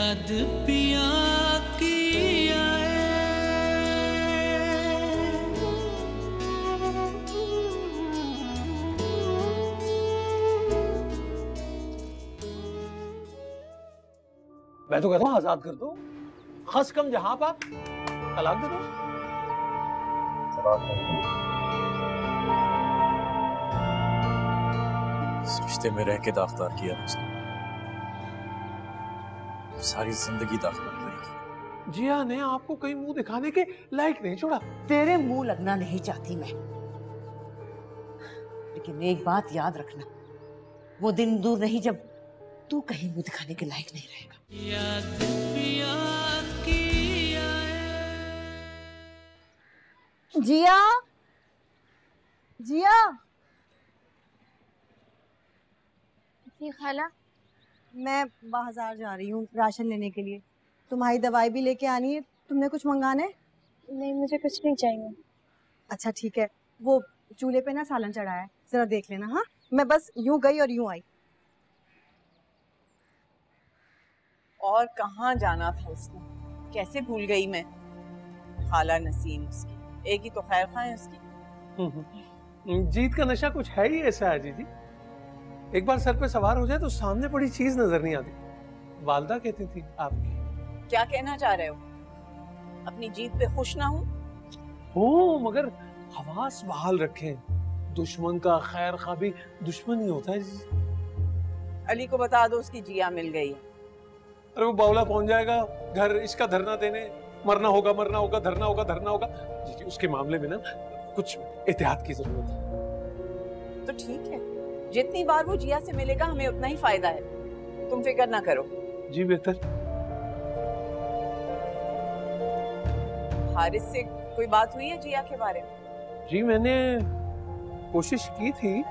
याद पिया की आए। मैं तो कहता हूँ आजाद कर दो, खस कम जहां पाक, तलाक दे दो। इस रिश्ते में रह के दागदार किया उसने, सारी जिंदगी दागदार रहेगी। जिया ने आपको कहीं मुंह दिखाने के लायक नहीं छोड़ा। तेरे मुंह लगना नहीं चाहती मैं, लेकिन एक बात याद रखना, वो दिन दूर नहीं जब तू कहीं मुंह दिखाने के लायक नहीं रहेगा। याद पिया की आए। जिया, जिया। खाला, मैं बाजार जा रही हूँ राशन लेने के लिए। तुम्हारी दवाई भी लेके आनी है। तुमने कुछ मंगाना है? नहीं, मुझे कुछ नहीं चाहिए। अच्छा ठीक है, वो चूल्हे पे ना सालन चढ़ाया है, जरा देख लेना। हाँ, मैं बस यूं गई और यूं आई। और कहाँ जाना था उसको, कैसे भूल गई मैं। खाला नसीम उसकी, एक ही तो खैर खा है उसकी। जीत का नशा कुछ है ही ऐसा है जी। एक बार सर पे सवार हो जाए तो सामने पड़ी चीज नजर नहीं आती। वालदा कहती थी आपकी। क्या कहना चाह रहे हो? अपनी जीत पे खुश ना हूँ? हो, मगर हवास बहाल रखें। दुश्मन का खैर खा भी दुश्मन ही होता है जी। अली को बता दो उसकी जिया मिल गई। अरे वो बावला पहुंच जाएगा घर इसका धरना देने, मरना होगा धरना होगा। जी उसके मामले में ना कुछ एहतियात की जरूरत है। तो ठीक है, जितनी बार वो जिया से मिलेगा हमें उतना ही फायदा है, तुम फिक्र ना करो। जी बेहतर। हारिस से कोई बात हुई है जिया के बारे में? जी मैंने कोशिश की थी।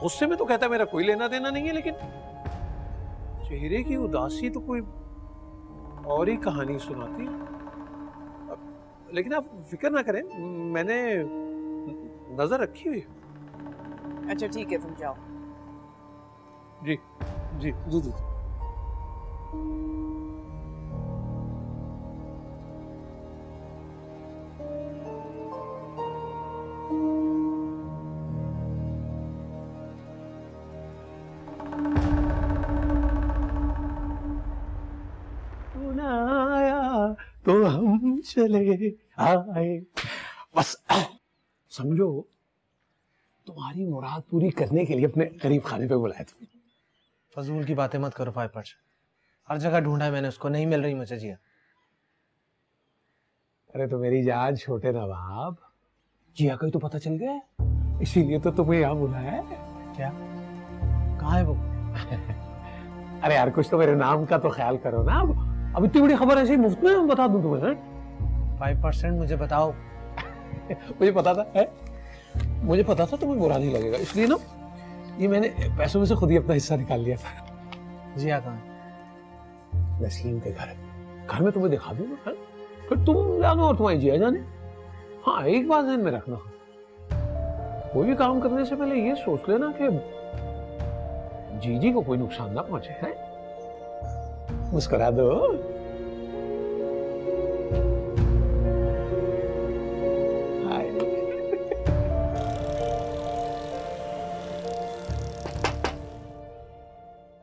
गुस्से में तो कहता मेरा कोई लेना देना नहीं है, लेकिन चेहरे की उदासी तो कोई और ही कहानी सुनाती। लेकिन आप फिक्र ना करें, मैंने नजर रखी हुई। अच्छा ठीक है, तुम जाओ। जी जी जी जी। तो हम चले आए। बस समझो तुम्हारी मुराद पूरी करने के लिए अपने करीब खाने पे बुलाया था। फजूल की बातें मत करो फाइपर्स, हर जगह ढूंढा है मैंने उसको, नहीं मिल रही मुझे जिया। अरे तो मेरी जान छोटे नवाब, जिया का ही तो पता चल गया है, इसीलिए तो तुम्हें यहाँ बुलाया है। क्या? कहाँ है वो? अरे यार कुछ तो मेरे नाम का तो ख्याल करो ना। अब इतनी बड़ी खबर ऐसी मुफ्त में बता दूं तुम्हें? 5% मुझे बताओ। मुझे पता था है? मुझे पता था तुम्हें बुरा नहीं लगेगा, इसलिए ना ये मैंने पैसों में से खुद ही अपना हिस्सा निकाल लिया था। जिया कहाँ? नसीम के घर में तुम्हें दिखा दूंगा, फिर तुम जानो और तुम्हारी जिया जाने। हाँ एक बात ध्यान में रखना, कोई भी काम करने से पहले ये सोच लेना कि जीजी को कोई नुकसान ना पहुंचे। है मुस्कुरा दो।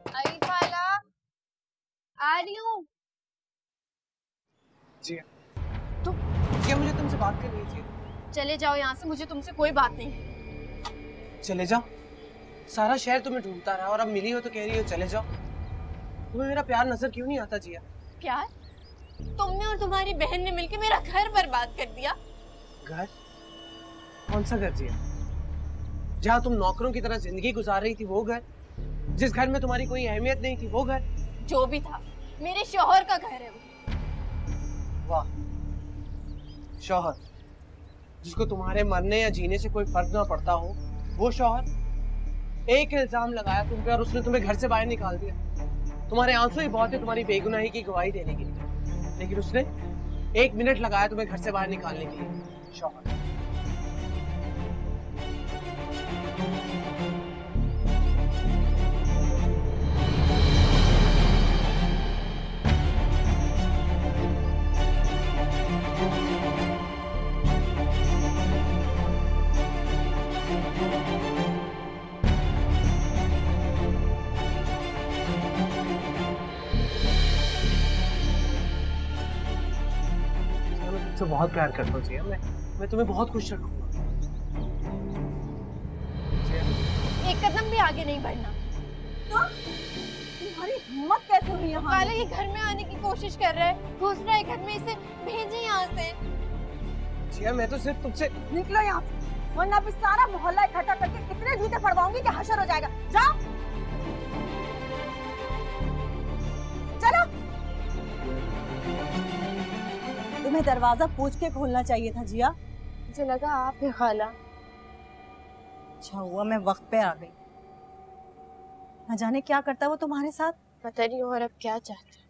आई खाला, आ रही हूँ। जी तो क्या मुझे तुमसे बात करनी थी? चले जाओ यहाँ से, मुझे तुमसे कोई बात नहीं। चले जाओ? सारा शहर तुम्हें ढूंढता रहा और अब मिली हो तो कह रही हो चले जाओ। तुम्हें मेरा प्यार नजर क्यों नहीं आता जिया? प्यार? तुमने और तुम्हारी बहन ने मिलकर मेरा घर बर्बाद कर दिया। घर? कौन सा घर जिया? जहाँ तुम नौकरों की तरह जिंदगी गुजार रही थी वो घर? जिस घर में तुम्हारी कोई अहमियत नहीं थी वो घर? जो भी था, मेरे शौहर का घर है वो। वाह, शौहर जिसको तुम्हारे मरने या जीने से कोई फर्क ना पड़ता हो, वो शौहर। एक इल्जाम लगाया तुम पे और उसने तुम्हें घर से बाहर निकाल दिया। तुम्हारे आंसू ही बहुत है तुम्हारी बेगुनाही की गवाही देने के लिए, लेकिन उसने 1 मिनट लगाया तुम्हें घर से बाहर निकालने के लिए। शौहर तुमसे बहुत प्यार करता हूँ जिया। मैं तुम्हें बहुत खुश रखूंगा। एक कदम भी आगे नहीं बढ़ना। तो तुम्हारी हिम्मत कैसे हुई यहाँ? काला ये घर में आने की कोशिश कर रहा है, घुस रहा है घर में, इसे भेजे यहाँ से। जिया मैं तो सिर्फ तुमसे। निकलो यहाँ से, वरना अभी सारा मोहल्ला इकट्ठा करके कितने जूते पड़वाऊंगी कि हशर हो जाएगा। जाओ चलो। तुम्हें दरवाजा पूछ के खोलना चाहिए था जिया। मुझे लगा आप है खाला। अच्छा हुआ मैं वक्त पे आ गई। न जाने क्या करता वो तुम्हारे साथ। पता नहीं और अब क्या चाहता है।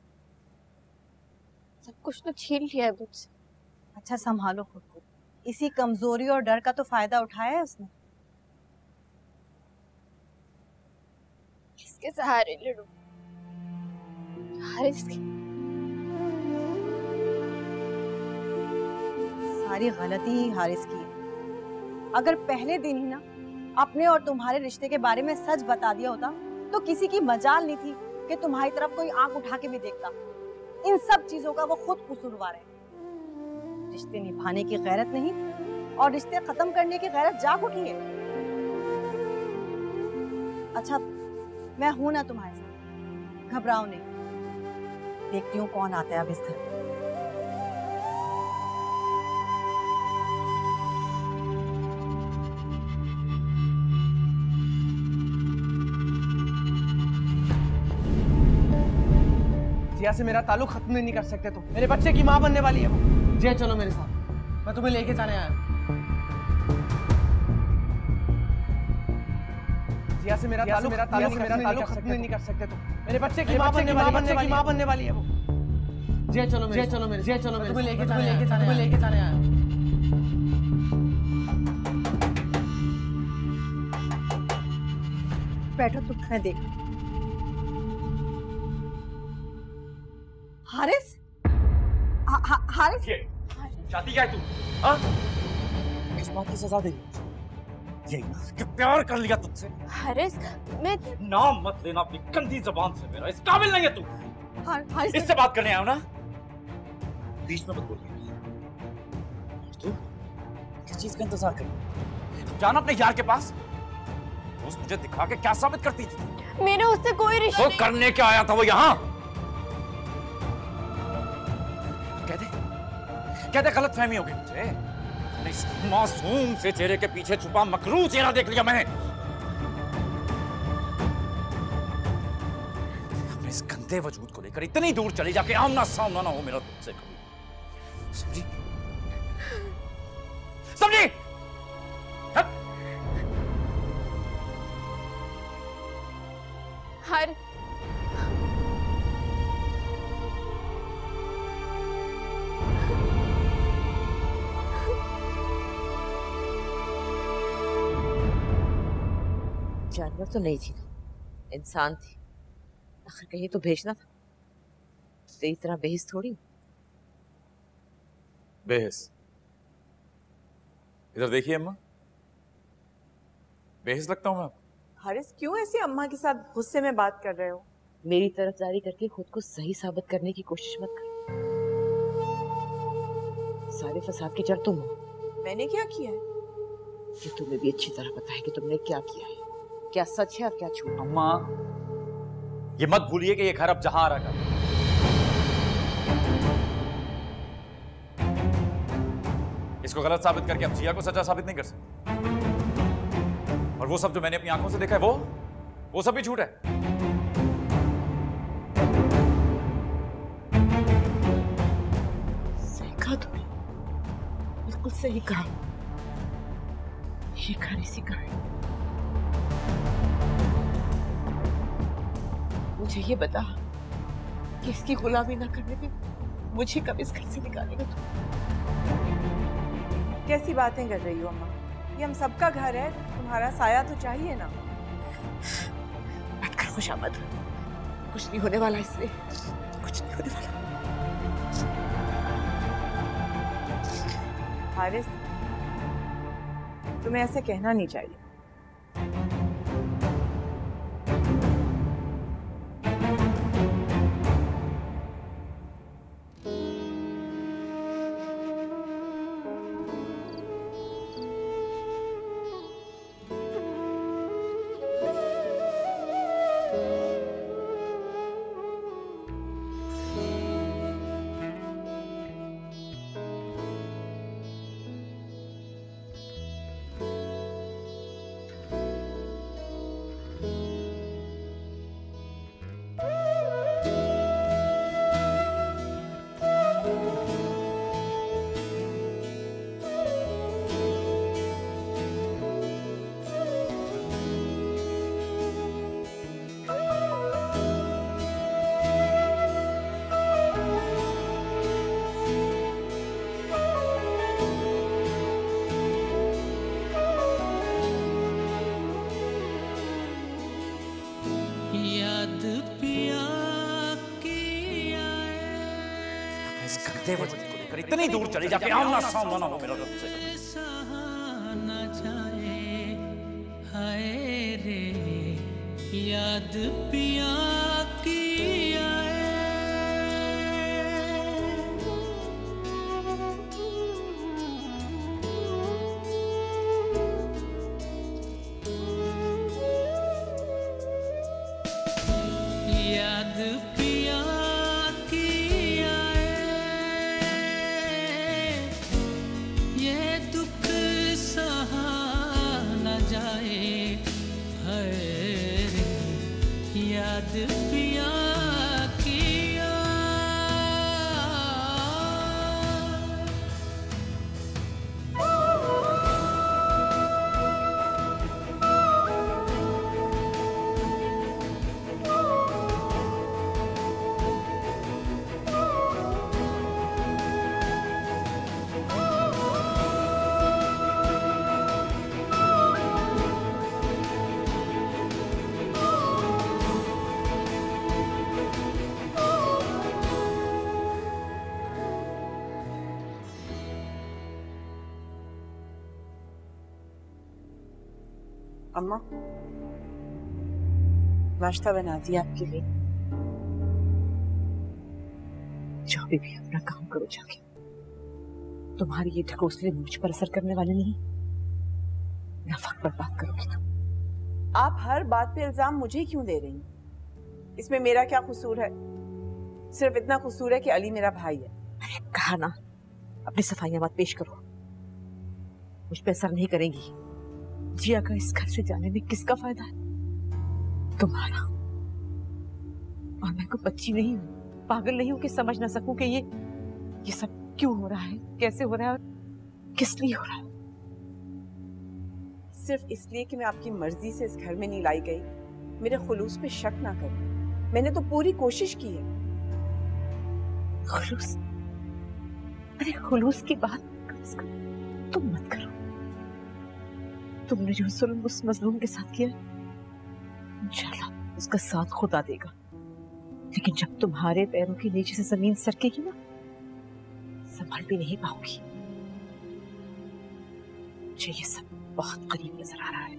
सब कुछ तो छीन लिया है मुझसे। अच्छा संभालो खुद को। इसी कमजोरी और डर का तो फायदा उठाया है उसने। किसके सहारे लड़ूं? हारिस के। सारी गलती ही हारिस की है। अगर पहले दिन ही ना अपने और तुम्हारे रिश्ते के बारे में सच बता दिया होता तो किसी की मजाल नहीं थी कि तुम्हारी तरफ कोई आंख उठा के भी देखता। इन सब चीजों का वो खुद कसूरवार है। रिश्ते निभाने की गैरत नहीं और रिश्ते खत्म करने की गैरत जाग उठी है। अच्छा मैं हूं ना तुम्हारे साथ, घबराओ नहीं। देखती हूँ कौन आता है अब इस घर में। जिया से मेरा ताल्लुक खत्म नहीं कर सकते तुम। मेरे बच्चे की माँ बनने वाली है वो। जिया चलो मेरे साथ, मैं तुम्हें लेके जाने आया हूँ। जिया से मेरा ताल्लुक खत्म नहीं कर सकते तुम। मेरे बच्चे की माँ बनने वाली है वो। जिया चलो मेरे साथ, तुम्हें लेके जाने आया हूँ। बैठो तुम, मैं देख। हारिस? हारिस? चाहती क्या है तू? हाँ? किस बात की सजा दे? यही ना कि प्यार कर लिया तुझसे। हारिस, मैं नाम मत लेना अपनी गंदी जुबान से मेरा। इस काबिल नहीं है तू। हारिस इससे बात करने आया हूं ना, बीच में मत बोलिए। तू किस चीज का इंतजार कर? जाना अपने यार के पास। उस मुझे दिखा के क्या साबित करती थी? मेरा उससे कोई रिश्ता नहीं। करने क्या आया था वो यहाँ? कहते गलत फहमी हो गई मुझे। इस मासूम से चेहरे के पीछे छुपा मकरू चेहरा देख लिया मैंने। अपने इस गंदे वजूद को लेकर इतनी दूर चली जाके आमना सामना ना हो मेरा तुझसे कभी। समझी? समझी? हर जानवर तो नहीं थी, इंसान थी। आखिर कहीं तो भेजना था। तेरी तरह बेहिस थोड़ी। बेहिस? इधर देखिए अम्मा, बेहिस लगता हूं मैं आपको? हारिस क्यों ऐसे अम्मा के साथ गुस्से में बात कर रहे हो? मेरी तरफदारी करके खुद को सही साबित करने की कोशिश मत कर। सारे फसाद की जड़ तुम हो। मैंने क्या किया है? ये तुम्हें भी अच्छी तरह पता है कि तुमने क्या किया है, क्या सच है और क्या झूठ। अम्मा ये मत भूलिए कि ये घर अब जहां रहा। इसको गलत साबित करके अब जिया को सच्चा साबित नहीं कर सकते। और वो सब जो मैंने अपनी आंखों से देखा है वो सब भी झूठ है। सही कहा तुमने, बिल्कुल सही कहा। ये घर इसी का है। मुझे ये बता कि इसकी गुलामी ना करने पे मुझे कब इस घर से निकालेगा तू? कैसी बातें कर रही हो अम्मा? ये हम सबका घर है, तुम्हारा साया तो चाहिए ना। मत कर खुशामद, कुछ नहीं होने वाला इससे, कुछ नहीं होने वाला। हारिस तुम्हें ऐसे कहना नहीं चाहिए। देवजीत को लेकर इतनी दूर चली जाके आमना सामना हो मेरा रब से। सहा न जाए हाय रे याद पिया की आए। याद पिया की आए ये दुख सहा न जाए हाय रे याद पिया की आए। अम्मा, नाश्ता बना दिया आपके लिए। जाओ बेबी, अपना काम करो जाके। तुम्हारी ये ढकोसले मुझ पर असर करने वाले नहीं, ना वक्त बर्बाद करोगी तुम। आप हर बात पे इल्जाम मुझे क्यों दे रही हैं? इसमें मेरा क्या कसूर है? सिर्फ इतना कसूर है कि अली मेरा भाई है। अरे कहा ना, अपनी सफाइयां मत पेश करो, मुझ पे असर नहीं करेंगी। जिया का इस घर से जाने में किसका फायदा है? तुम्हारा। और मैं कोई बच्ची नहीं हूँ, पागल नहीं हूँ कि समझ ना सकूं कि ये सब क्यों हो रहा है, कैसे हो रहा है और किस लिए हो रहा है। सिर्फ इसलिए कि मैं आपकी मर्जी से इस घर में नहीं लाई गई, मेरे खुलूस पे शक ना करें। मैंने तो पूरी कोशिश की है। खुलूस? अरे खुलूस की बात कम से कम तुम मत करो। तुमने जो जुल्म उस मजलूम के साथ किया, इंशाल्लाह उसका साथ खुदा देगा। लेकिन जब तुम्हारे पैरों के नीचे से जमीन सरकेगी ना, संभल भी नहीं पाओगी। मुझे ये सब बहुत करीब नजर आ रहा है,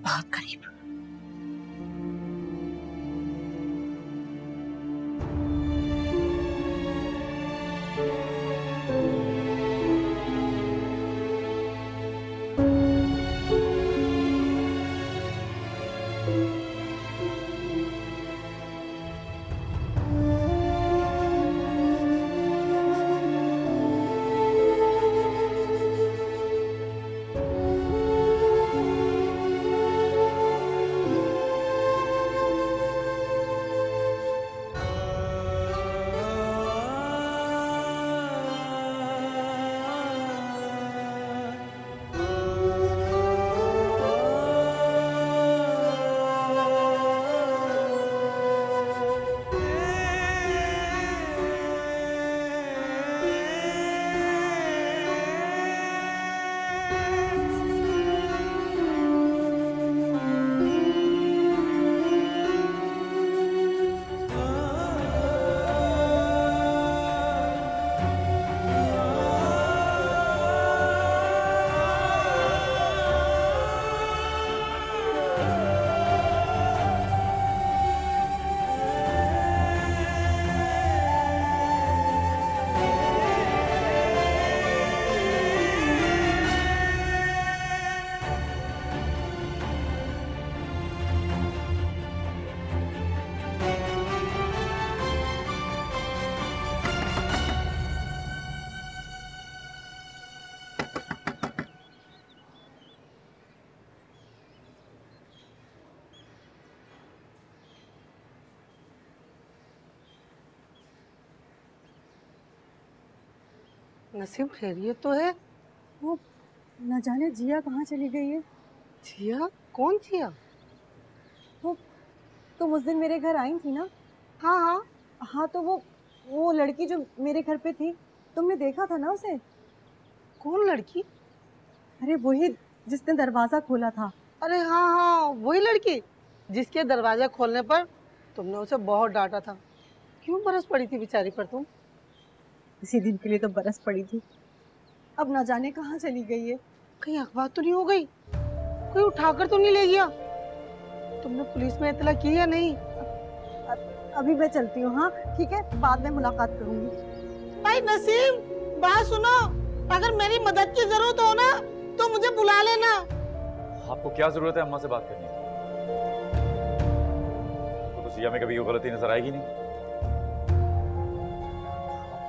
बहुत करीब। नसीम खैरियत तो है? वो न जाने जिया कहाँ चली गई है। जिया? कौन जिया? वो तुम उस दिन मेरे घर आई थी ना? हाँ हाँ हाँ, तो वो लड़की जो मेरे घर पे थी, तुमने देखा था ना उसे? कौन लड़की? अरे वही जिसने दरवाजा खोला था। अरे हाँ हाँ, वही लड़की जिसके दरवाजा खोलने पर तुमने उसे बहुत डांटा था। क्यों बरस पड़ी थी बेचारी पर तुम? इसी दिन के लिए तो बरस पड़ी थी, अब ना जाने कहाँ चली गई है। कहीं अखबार तो नहीं हो गई? कोई उठाकर तो नहीं ले गया? तुमने पुलिस में इतला की या नहीं? अभी मैं चलती हूँ। हाँ ठीक है, बाद में मुलाकात करूंगी। भाई नसीम, बात सुनो, अगर मेरी मदद की जरूरत हो ना तो मुझे बुला लेना। आपको क्या जरूरत है अम्मा से बात करने की? तो जिया में कभी कोई गलती नजर आएगी नहीं।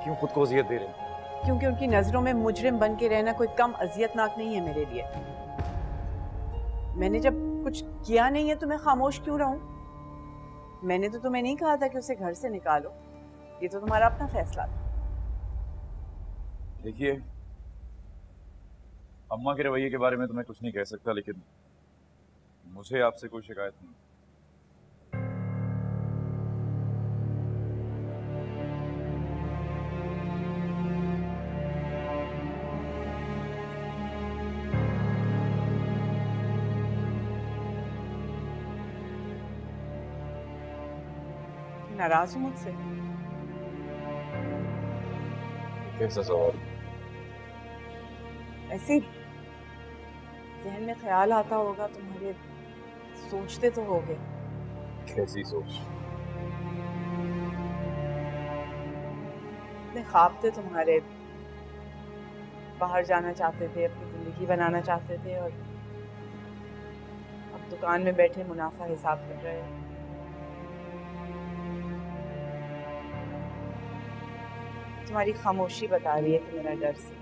क्यों खुद को अजियत दे रहे हैं? क्योंकि उनकी नजरों में मुजरिम बन के रहना कोई कम अजियतनाक नहीं है मेरे लिए। मैंने जब कुछ किया नहीं है तो मैं खामोश क्यों रहूं? मैंने तो तुम्हें नहीं कहा था कि उसे घर से निकालो, ये तो तुम्हारा अपना फैसला था। देखिए, अम्मा के रवैये के बारे में तो मैं कुछ नहीं कह सकता, लेकिन मुझे आपसे कोई शिकायत नहीं। नाराज हूं मुझसे? कैसा सवाल? ऐसे जहन में ख्याल आता होगा तुम्हारे, सोचते तो होगे। कैसी सोच? इतने ख्वाब थे तुम्हारे, बाहर जाना चाहते थे, अपनी जिंदगी बनाना चाहते थे, और अब दुकान में बैठे मुनाफा हिसाब कर रहे हो। तुम्हारी खामोशी बता रही है कि मेरा डर से।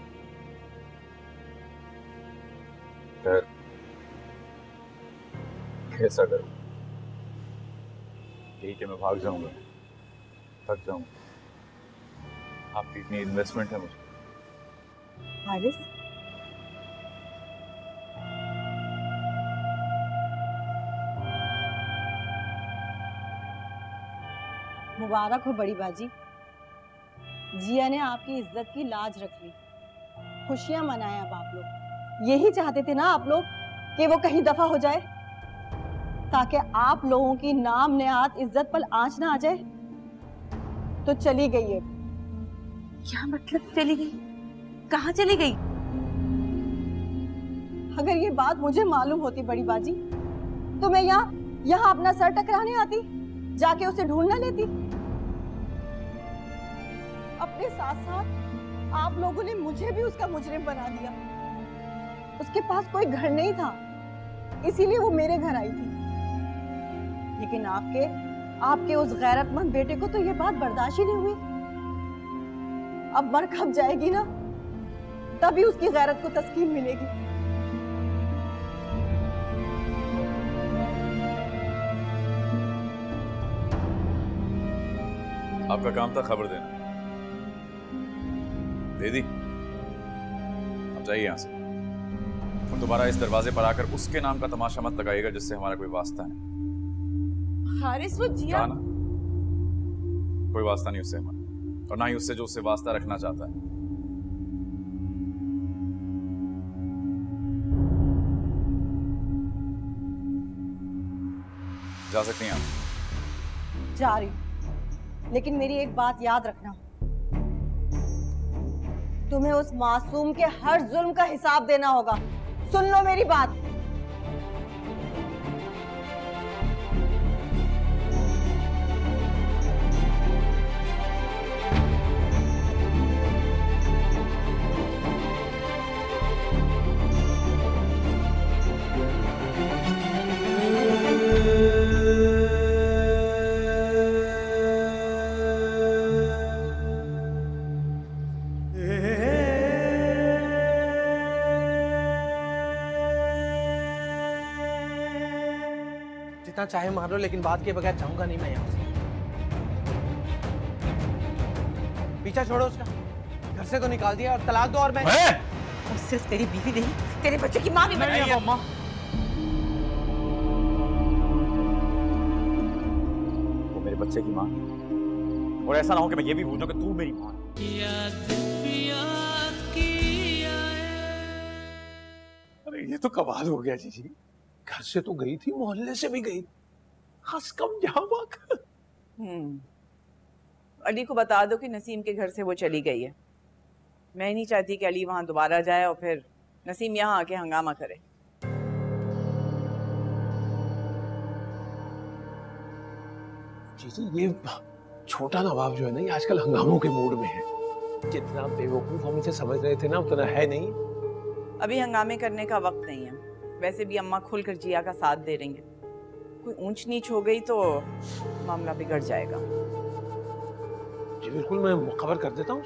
डर? कैसा डर? यही कि मैं भाग जाऊंगा, थक जाऊंगा। आपकी इतनी इन्वेस्टमेंट है मुझ पर। हारिस, मुबारक हो बड़ी बाजी, जिया ने आपकी इज्जत की लाज रख ली। खुशियां मनाएं अब आप लोग। यही चाहते थे ना आप लोग कि वो कहीं दफा हो जाए, ताकि आप लोगों की नाम नेहात इज्जत पर आंच ना आ जाए। तो चली गई है। क्या मतलब चली गई? कहाँ चली गई? अगर ये बात मुझे मालूम होती बड़ी बाजी, तो मैं यहाँ अपना सर टकराने आती, जाके उसे ढूंढ ना लेती। अपने साथ साथ आप लोगों ने मुझे भी उसका मुजरिम बना दिया। उसके पास कोई घर नहीं था, इसीलिए वो मेरे घर आई थी। लेकिन आपके उस गैरतमंद बेटे को तो ये बात बर्दाश्त ही नहीं हुई। अब मर कब जाएगी ना, तभी उसकी गैरत को तस्कीन मिलेगी। आपका काम था खबर देना। दे दी। अब जाइए यहां से, और दोबारा इस दरवाजे पर आकर उसके नाम का तमाशा मत लगाइएगा जिससे हमारा कोई वास्ता नहीं। हारिस, वो जिया कहा ना, कोई वास्ता नहीं उससे हमारा, और ना ही उससे जो उससे वास्ता रखना चाहता है। जा सकती हैं आप। जा रही, लेकिन मेरी एक बात याद रखना, तुम्हें उस मासूम के हर जुल्म का हिसाब देना होगा। सुन लो मेरी बात। जितना चाहे मार लो, लेकिन बात के बगैर जाऊंगा नहीं मैं यहाँ से। पीछा छोड़ो उसका, घर से तो निकाल दिया और तलाक दो। और मैं और सिर्फ तेरी बीवी नहीं, तेरे बच्चे की माँ भी बन गई है। अम्मा, वो मेरे बच्चे की माँ, और ऐसा ना हो कि मैं ये भी भूल जाऊं कि तू मेरी माँ। अरे ये तो कमाल हो गया जी। घर से तो गई थी, मोहल्ले से भी गई, हंस कम जहाँ। अली को बता दो कि नसीम के घर से वो चली गई है। मैं नहीं चाहती कि अली वहां दोबारा जाए और फिर नसीम यहाँ आके हंगामा करे। जीजी ये छोटा नवाब जो है ना, ये आजकल हंगामों के मूड में है। जितना बेवकूफ हम इसे समझ रहे थे ना, उतना है नहीं। अभी हंगामे करने का वक्त नहीं है। वैसे भी अम्मा खुलकर जिया का साथ दे रही है। कोई ऊंच नीच हो गई तो मामला बिगड़ जाएगा। जी बिल्कुल, मैं खबर कर देता हूँ।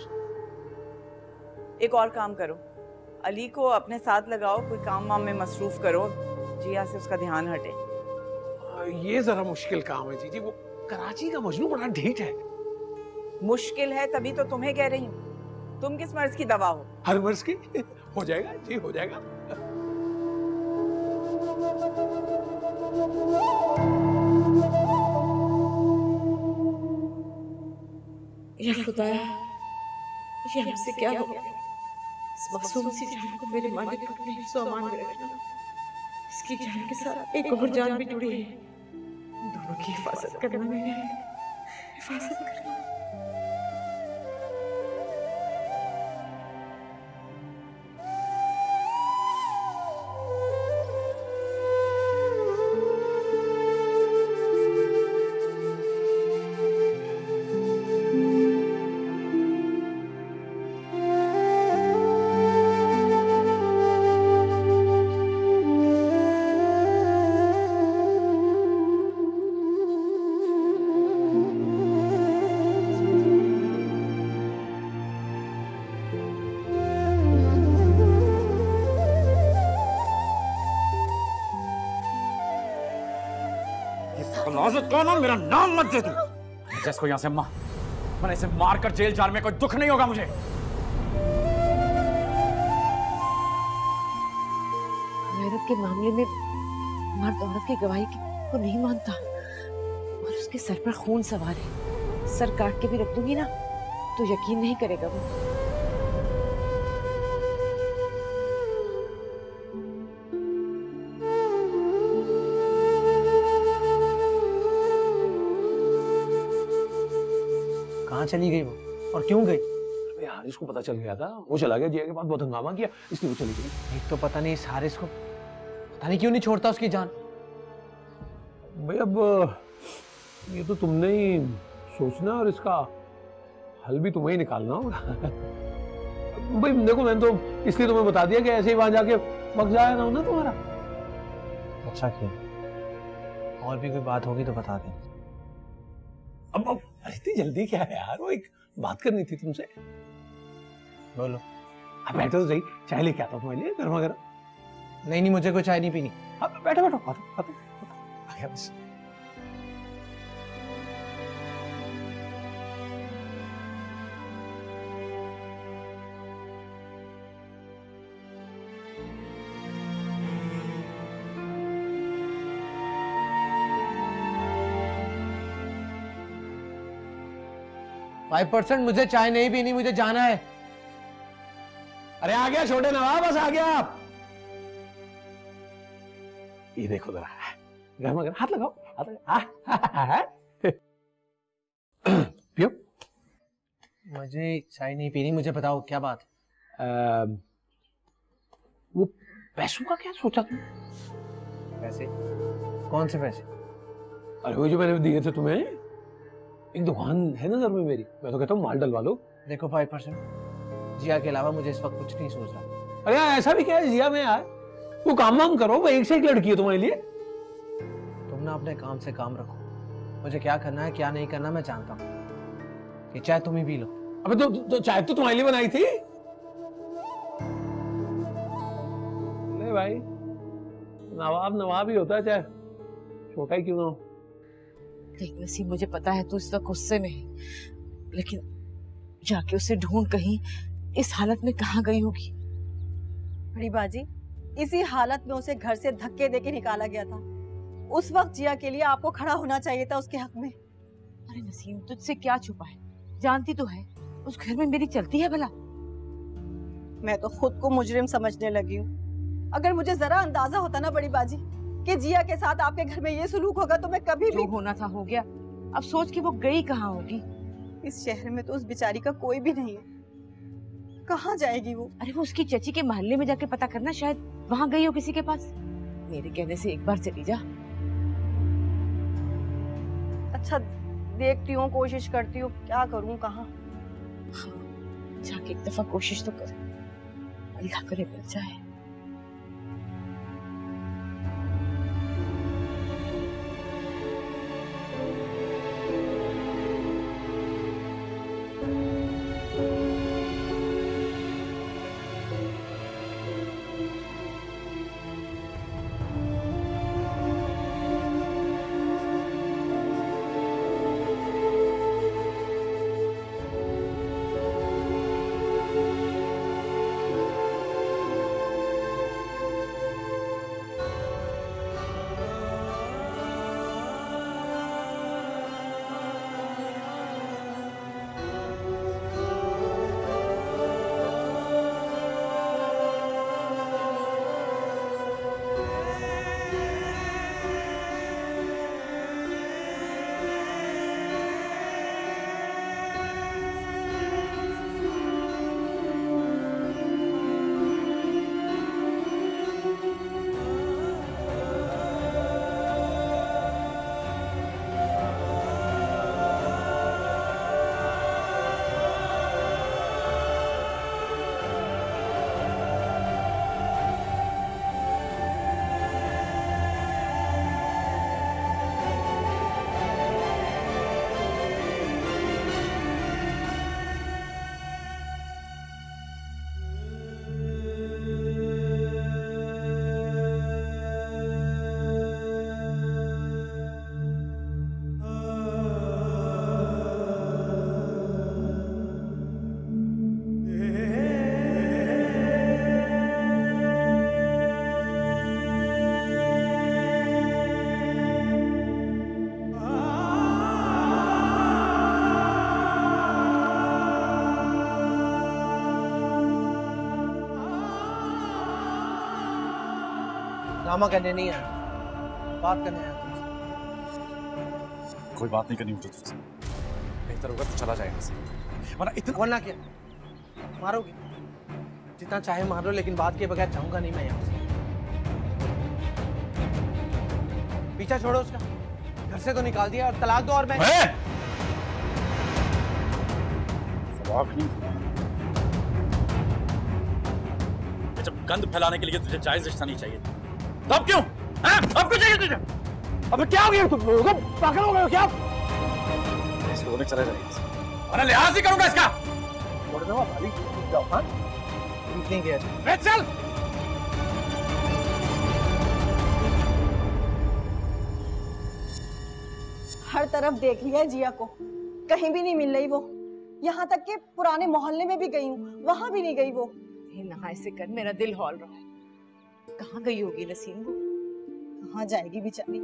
एक और काम करो, अली को अपने साथ लगाओ, कोई काम वाम में मसरूफ करो, जिया से उसका ध्यान हटे। ये जरा मुश्किल काम है जीजी। वो कराची का मजनू बड़ा ढीठ है। मुश्किल है तभी तो तुम्हें कह रही हूँ। तुम किस मर्ज की दवा हो? हर मर्ज की। हो जाएगा जी, हो जाएगा। या खुदाया, ये हमसे क्या हो गया? इस मासूम सी जान को मेरे मालिक अपने हिफ्ज़-ओ-अमान में रखना। इसकी जान के साथ एक और जान भी जुड़ी है। दोनों की हिफाजत करना मैंने, हिफाजत करना। ना मेरा नाम मत दे तू। जिसको यहाँ से मैंने इसे मारकर जेल जाने में कोई दुख नहीं होगा मुझे। गैरत के मामले में मर्द औरत की गवाही को नहीं मानता और उसके सर पर खून सवार है। सर काट के भी रख दूंगी ना तो यकीन नहीं करेगा वो। कहाँ चली गई वो और क्यों गई? अबे हारिस को पता चल गया था, वो चला गया। जिया के बाद बहुत हंगामा किया, इसलिए वो चली गई। एक तो पता नहीं इस हारिस को पता नहीं क्यों नहीं छोड़ता उसकी जान। भाई अब ये तो तुमने ही सोचना और इसका हल भी तुम्हें ही निकालना होगा। भाई देखो, मैंने तो इसलिए तुम्हें बता दिया कि ऐसे ही वहां जाके वक्त जाया ना हो ना तुम्हारा। अच्छा किया। और भी कोई बात होगी तो बता दें। अब इतनी जल्दी क्या है यार? वो एक बात करनी थी तुमसे। बोलो। अब बैठो तो सही, चाय लेके आता हूँ तुम्हारे लिए गर्मा गर्म। नहीं मुझे कोई चाय नहीं पीनी। अब बैठो बैठो, आ गया बस। %5 मुझे चाय नहीं पीनी, मुझे जाना है। अरे आ गया छोटे नवाब, बस आ गया आप। ये देखो जरा, गर्मा गर्म। हाथ लगाओ, हाथ लगाओ। पियो। मुझे चाय नहीं पीनी, मुझे बताओ क्या बात है? वो पैसों का क्या सोचा तुम? पैसे? कौन से पैसे? अरे वो जो मैंने दिए थे तुम्हें, एक दुकान है नजर में मेरी, मैं तो कहता हूँ माल डलवा लो। देखो 5%, जिया के अलावा मुझे इस वक्त कुछ नहीं सोच रहा। अरे यार ऐसा भी क्या है जिया में यार? वो काम वाम करो, वो एक से एक लड़की है तुम्हारे लिए। तुम ना अपने काम से काम रखो। मुझे क्या करना है क्या नहीं करना मैं जानता हूँ। ये चाय तुम ही पी लो। अबे तो चाय तो तुम्हारे लिए बनाई थी। ले भाई, नवाब नवाब ही होता है, चाहे छोटा ही क्यों ना हो। देख नसीम, मुझे पता है तू इस वक्त गुस्से में है, लेकिन जाके उसे ढूंढ कहीं इस हालत में कहाँ गई होगी। बड़ी बाजी, इसी हालत में उसे घर से धक्के देके निकाला गया था। उस वक्त जिया के लिए आपको खड़ा होना चाहिए था उसके हक में। अरे नसीम, तुझसे क्या छुपा है? जानती तो है उस घर में मेरी चलती है भला। मैं तो खुद को मुजरिम समझने लगी हूँ। अगर मुझे जरा अंदाजा होता ना बड़ी बाजी कि जिया के साथ आपके घर में ये सुलूक होगा तो मैं कभी भी। जो होना था हो गया। अब सोच कि वो गई कहाँ होगी। इस शहर में तो उस बेचारी का कोई भी नहीं है, कहाँ जाएगी वो? अरे वो उसकी चची के मोहल्ले में जाके पता करना, शायद वहाँ गई हो किसी के पास। मेरे कहने से एक बार चली जा। अच्छा देखती हूँ, कोशिश करती हूँ, क्या करूँ, कहाँ? हाँ, जाके एक दफा कोशिश तो कर, अल्लाह करे बच जाए। ड्रामा करने नहीं आया, बात करने आया तुमसे। कोई बात नहीं करनी मुझे तुझसे। बेहतर होगा तो चला जाएगा से, वरना इतना। वरना क्या? मारोगे? जितना चाहे मार लो, लेकिन बात के बगैर जाऊंगा नहीं मैं यहाँ से। पीछा छोड़ो उसका, घर से तो निकाल दिया और तलाक दो और मैं जब गंद फैलाने के लिए तुझे जायज रिश्ता नहीं चाहिए तो अब क्यों? अब क्यों चाहिए तुझे? अब क्या हो गया तुम लोगों को? पागल हो गए हो क्या? ऐसे होने चला जाएगा, अरे लिहाज नहीं करूंगा इसका। बोल दो भाई, जाओ। हाँ नहीं गया, चल। हर तरफ देख लिया है जिया को, कहीं भी नहीं मिल रही वो। यहाँ तक के पुराने मोहल्ले में भी गई हूँ, वहां भी नहीं गई वो। नहा ऐसे कर, मेरा दिल हौल रहा है। कहाँ गई होगी नसीम वो? कहाँ जाएगी बेचारी,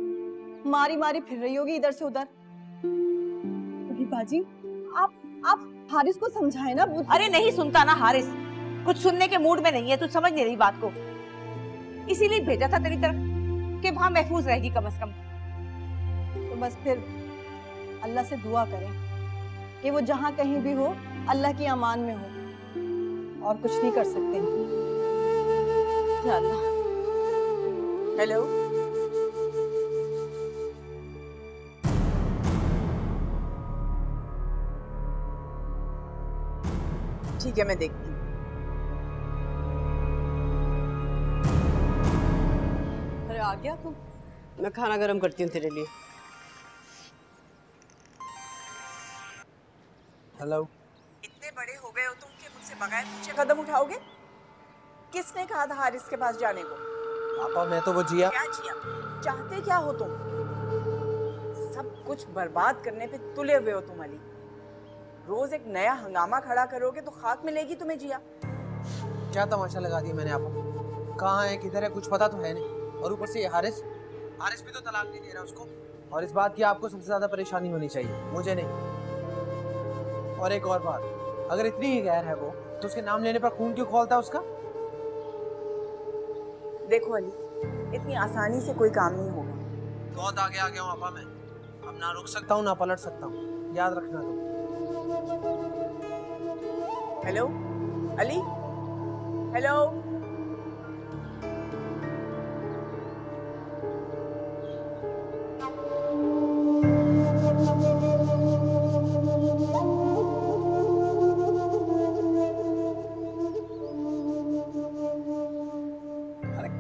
मारी मारी फिर रही होगी इधर से उधर। बाजी आप हारिस को समझाए ना। अरे नहीं सुनता ना हारिस, कुछ सुनने के मूड में नहीं है, तू समझ नहीं रही बात को। इसीलिए भेजा था तेरी तरफ कि वहां महफूज रहेगी कम से कम। तो बस फिर अल्लाह से दुआ करें कि वो जहाँ कहीं भी हो अल्लाह की अमान में हो, और कुछ नहीं कर सकते। अल्लाह। हेलो, ठीक है मैं देखती हूँ। अरे आ गया तू? मैं खाना गरम करती हूँ तेरे लिए। हेलो। इतने बड़े हो गए हो तुम कि मुझसे बगैर पूछे कदम उठाओगे? किसने कहा था हारिस के पास जाने को? पापा मैं तो वो जिया। क्या जिया? चाहते क्या हो तुम? सब कुछ बर्बाद करने पे तुले हुए हो तुम अली। रोज एक नया हंगामा खड़ा करोगे तो खाक मिलेगी तुम्हें जिया। क्या तमाशा लगा दिया मैंने आपको? कहाँ है, किधर है, कुछ पता तो है नहीं। और ऊपर से ये हारिस भी तो तलाक नहीं दे रहा उसको। और इस बात की आपको सबसे ज्यादा परेशानी होनी चाहिए, मुझे नहीं। और एक और बात, अगर इतनी ही गैर है वो, तो उसके नाम लेने पर खून क्यों खौलता है उसका? देखो अली, इतनी आसानी से कोई काम नहीं होगा। बहुत आगे आ गया हूँ आपा मैं, अब ना रुक सकता हूँ ना पलट सकता हूँ, याद रखना तुम। Hello Ali, hello.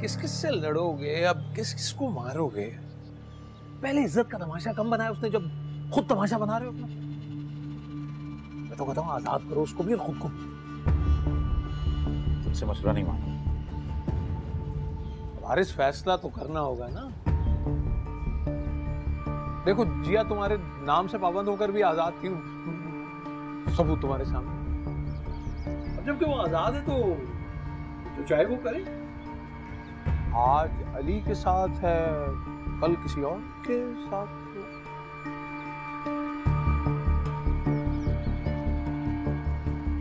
किस किस से लड़ोगे, अब किस किस को मारोगे? पहले इज्जत का तमाशा कम बनाया उसने, जब खुद तमाशा बना रहे हो अपना। मैं तो कहता हूँ आजाद करो उसको भी और खुद को। तुमसे मशवरा नहीं मांगा। हारिस, फैसला तो करना होगा ना। देखो जिया तुम्हारे नाम से पाबंद होकर भी आजाद थी, सबूत तुम्हारे सामने। अब जबकि वो आजाद है तो चाहे वो करे। आज अली के साथ है, कल किसी और के साथ।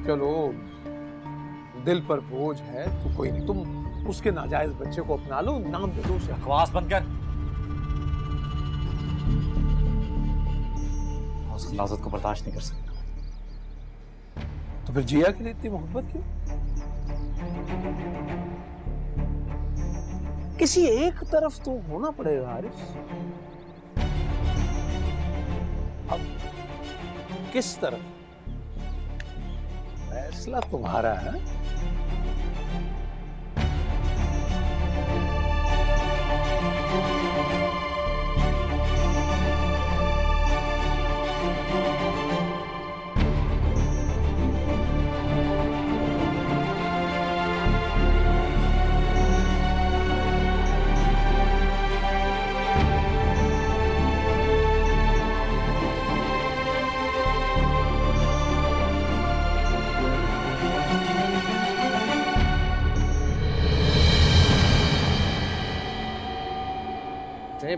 चलो दिल पर बोझ है तो कोई नहीं, तुम उसके नाजायज बच्चे को अपना लो, नाम दे दो उसे। बकवास बंद कर। उस खिलाफत को बर्दाश्त नहीं कर सकता। तो फिर जिया के लिए इतनी मोहब्बत क्यों? किसी एक तरफ तो होना पड़ेगा हारिस। अब किस तरफ? फैसला तुम्हारा है।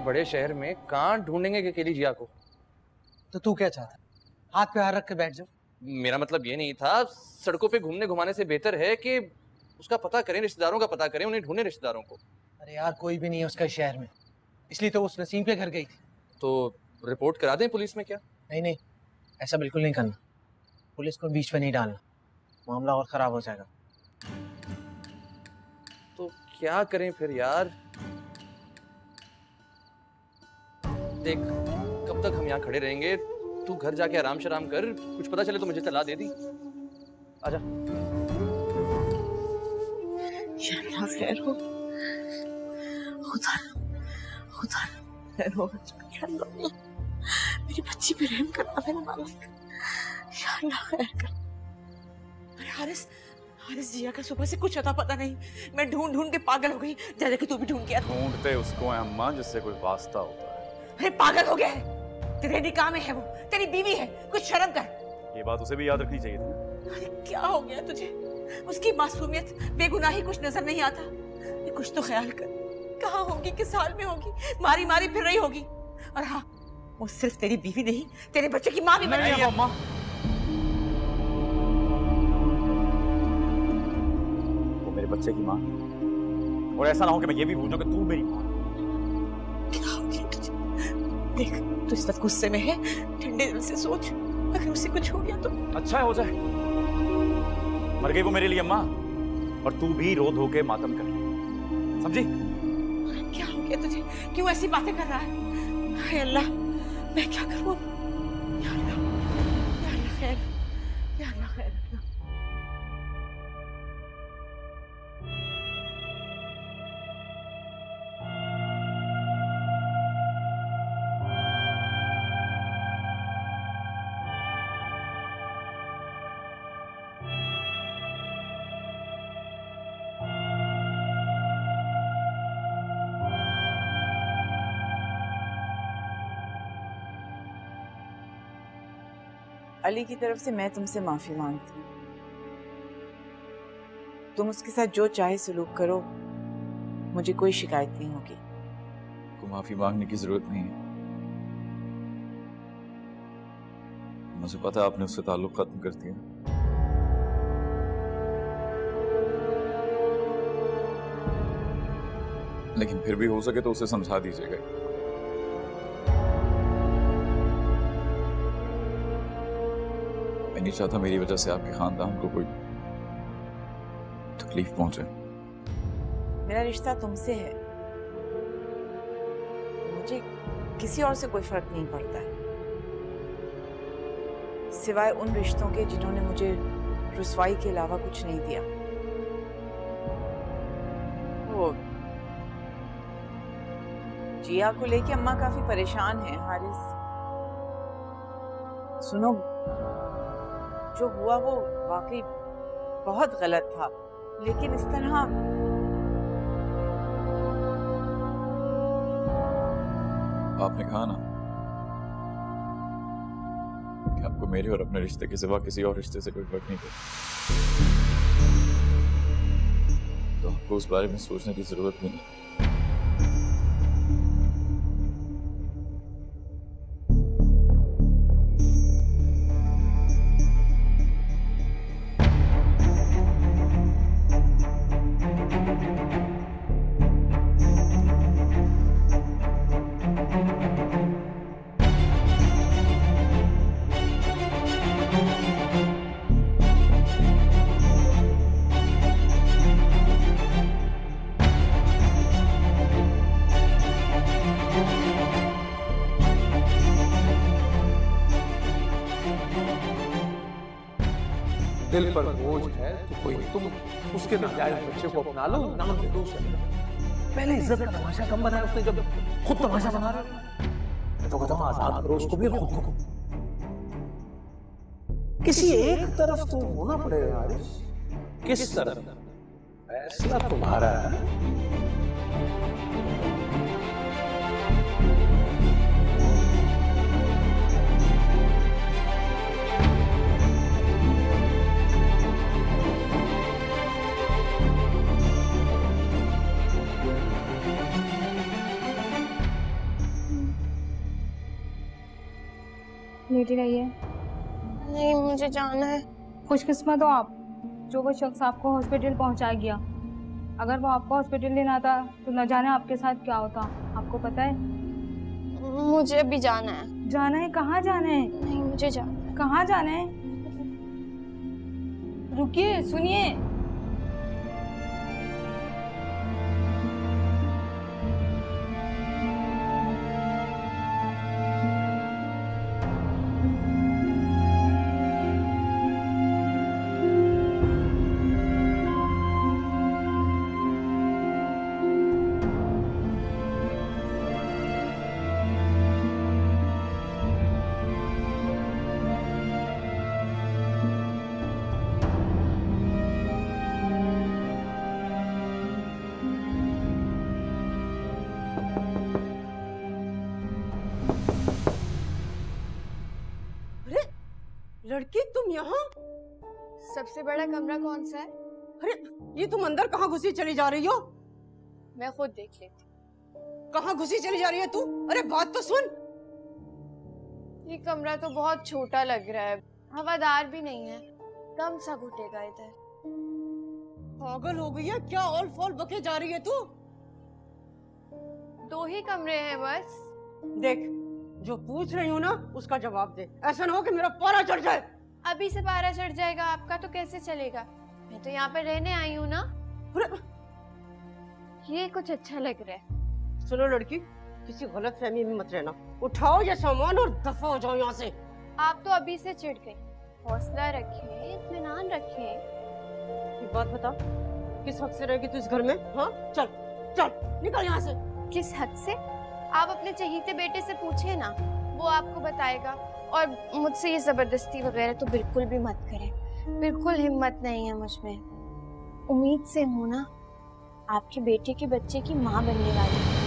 बड़े शहर में कहाँ ढूंढेंगे अकेली जिया को? तो तू क्या चाहता? हाथ पे हाथ रख के बैठ जाओ। मेरा मतलब ये नहीं था, सड़कों पे घूमने घुमाने से बेहतर है कि उसका पता करें, रिश्तेदारों का पता करें, उन्हें ढूंढें रिश्तेदारों को। अरे यार कोई भी नहीं है उसका शहर में, इसलिए तो उस नसीम के घर गई थी। तो रिपोर्ट करा दें पुलिस में क्या? नहीं नहीं, ऐसा बिल्कुल नहीं करना। पुलिस को बीच में नहीं डालना, मामला और खराब हो जाएगा। तो क्या करें फिर यार? देख, कब तक हम यहाँ खड़े रहेंगे? तू घर जाके आराम शराम कर, कुछ पता चले तो मुझे तला दे दी। आजा। अल्लाह खैर हो, खुदा खुदा खैर हो। मेरी बच्ची पे रहम करना मेरा मालिक, या अल्लाह खैर कर। अरे हारिस, हारिस जिया का सुबह से कुछ अता पता नहीं। मैं ढूंढ ढूंढ के पागल हो गई। जैसे कि तू भी ढूंढ के। ढूंढते उसको है अम्मा जिससे कोई वास्ता होता है। अरे पागल हो गया है, तेरे निकाह में है वो, तेरी बीवी है, कुछ शर्म कर। ये बात उसे भी याद रखनी चाहिए थी। अरे क्या हो गया तुझे? उसकी मासूमियत, बेगुनाही कुछ नजर नहीं आता? ये कुछ तो ख्याल कर, कहाँ होगी, किस हाल में होगी? मारी मारी फिर रही होगी। और हाँ, वो सिर्फ तेरी बीवी नहीं, तेरे बच्चे की माँ भी बन गई है। अम्मा, वो मेरे बच्चे की माँ, और ऐसा ना हो कि मैं ये भी भूल जाऊं कि तू मेरी माँ। क्या हो गया तुझे? देख, तू इस वक्त गुस्से में है, ठंडे दिल से सोच, अगर उसे कुछ हो गया तो। अच्छा है, हो जाए। मर गई वो मेरे लिए अम्मा, और तू भी रो धो के मातम कर, समझी? क्या हो गया तुझे? क्यों ऐसी बातें कर रहा है? हाय अल्लाह, मैं क्या करूं? या अल्लाह, या अल्लाह खैर, या अल्लाह खैर। अली की तरफ से मैं तुमसे माफी मांगती हूँ। तुम उसके साथ जो चाहे सलूक करो, मुझे कोई शिकायत नहीं होगी। को माफी मांगने की जरूरत नहीं है। मुझे पता है आपने उससे ताल्लुक खत्म कर दिया, लेकिन फिर भी हो सके तो उसे समझा दीजिएगा। मैं नहीं चाहता मेरी वजह से आपके खानदान को कोई तकलीफ पहुंचे। मेरा रिश्ता तुमसे है, मुझे किसी और से कोई फर्क नहीं पड़ता है, सिवाय उन रिश्तों के जिन्होंने मुझे रुसवाई के अलावा कुछ नहीं दिया। वो जिया को लेके अम्मा काफी परेशान है। हारिस, सुनो, जो हुआ वो वाकई बहुत गलत था, लेकिन इस तरह आपने कहा ना कि आपको मेरे और अपने रिश्ते के सिवा किसी और रिश्ते से कोई फर्क नहीं पड़ता, तो आपको उस बारे में सोचने की जरूरत भी नहीं। दिल पर बोझ है तो कोई तुम उसके नाजायज बच्चे को अपना लो, नाम दे दो उसे। पहले इज्जत का तमाशा कम बनाया उसने, जब खुद तमाशा बना रहा है तो कहता हूं आजाद करो उसको भी और खुद को। किसी एक तरफ तो होना पड़ेगा यार। किस तरफ? फैसला तुम्हारा है। लेटी रहिए। नहीं, मुझे जाना है। खुशकिस्मत हो आप, जो वो शख्स आपको हॉस्पिटल पहुंचा गया। अगर वो आपको हॉस्पिटल नहीं लाता तो न जाने आपके साथ क्या होता। आपको पता है? मुझे अभी जाना है। जाना है? कहाँ जाना है? नहीं, मुझे जाना है। कहाँ जाना है? रुकिए, सुनिए। लड़की, तुम यहाँ? सबसे बड़ा कमरा कौन सा है? अरे ये तुम अंदर कहाँ घुसी चली जा रही हो? मैं खुद देख लेती। कहाँ घुसी चली जा रही है तू? अरे बात तो सुन। ये कमरा तो बहुत छोटा लग रहा है, हवादार भी नहीं है, कम सा घुटेगा इधर। पागल हो गई है क्या? ऑल फॉल बके जा रही है तू? 2 ही कमरे हैं बस। देख, जो पूछ रही हूँ ना उसका जवाब दे, ऐसा ना हो कि मेरा पारा चढ़ जाए। अभी से पारा चढ़ जाएगा आपका तो कैसे चलेगा? मैं तो यहाँ पर रहने आई हूँ ना। ये कुछ अच्छा लग रहा है। सुनो लड़की, किसी गलत फहमी में मत रहना। उठाओ ये सामान और दफा हो जाओ यहाँ से। आप तो अभी से चिढ़ गई। हौसला रखें, इत्मीनान रखें। एक बात बता, किस हक से रहेगी तू इस घर में? हाँ, चल चल निकल यहाँ से। किस हद से? आप अपने चहीते बेटे से पूछे ना, वो आपको बताएगा। और मुझसे ये जबरदस्ती वगैरह तो बिल्कुल भी मत करें, बिल्कुल हिम्मत नहीं है मुझ में। उम्मीद से हूं ना, आपके बेटे के बच्चे की माँ बनने वाली।